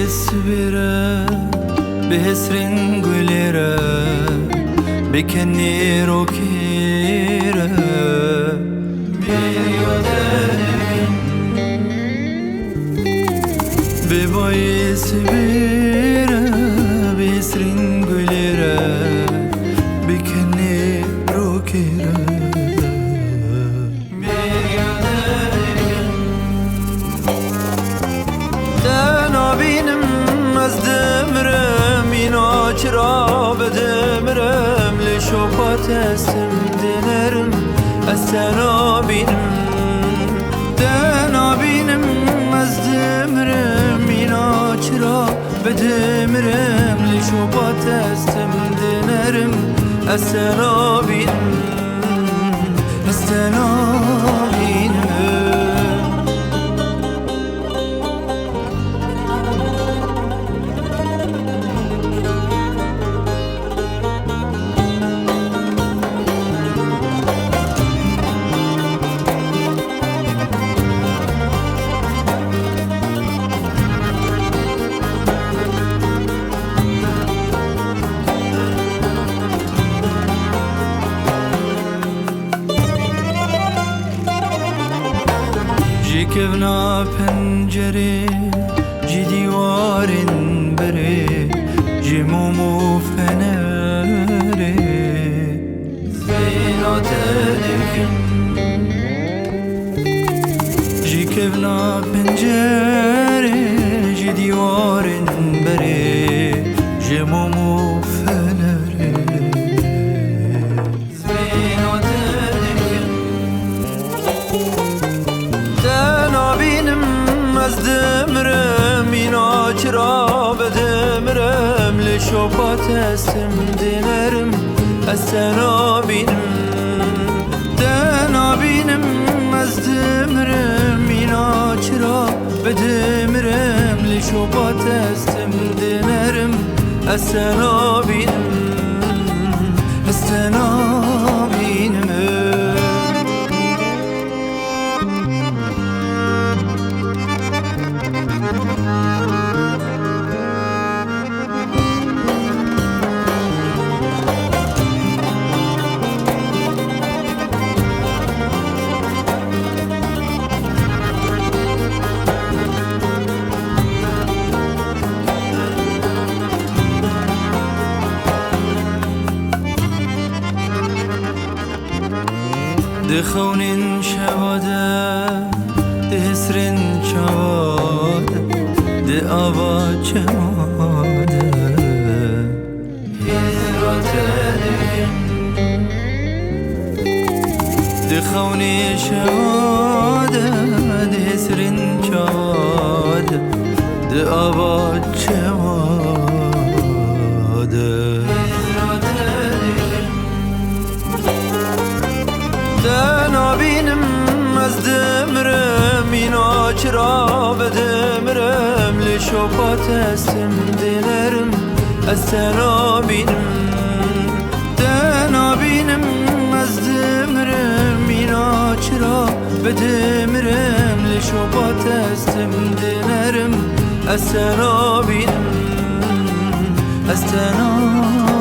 سبيرة بهسرين قليرة بكني روكيرة بباي سبيرة بهسرين قليرة بكني روكيرة Çırab demirem le şopat estim dilerim Esen abinim Den abinim az demirem Mina çırab demirem le şopat estim dilerim Esen abinim Esen abinim Kevna pencere Ji divarın bere Ji mumu fenere Zeyna tedirgin Ji kevna pencere Ji divarın bere Ji mumu fenere Zeyna tedirgin Az demirem ina çırab demirem le şopat estim dilerim Esen abinim Den abinim az demirem ina çırab demirem le şopat estim dilerim Esen abinim Esen abinim دخونين شواده دهسرين شواده دآبا چماده دخونين شواده دهسرين شواده دآبا چماده Den abinim az demirem ina çırab demirem le şopat estim dilerim Esen abinim Den abinim az demirem ina çırab demirem le şopat estim dilerim Esen abinim Esen abinim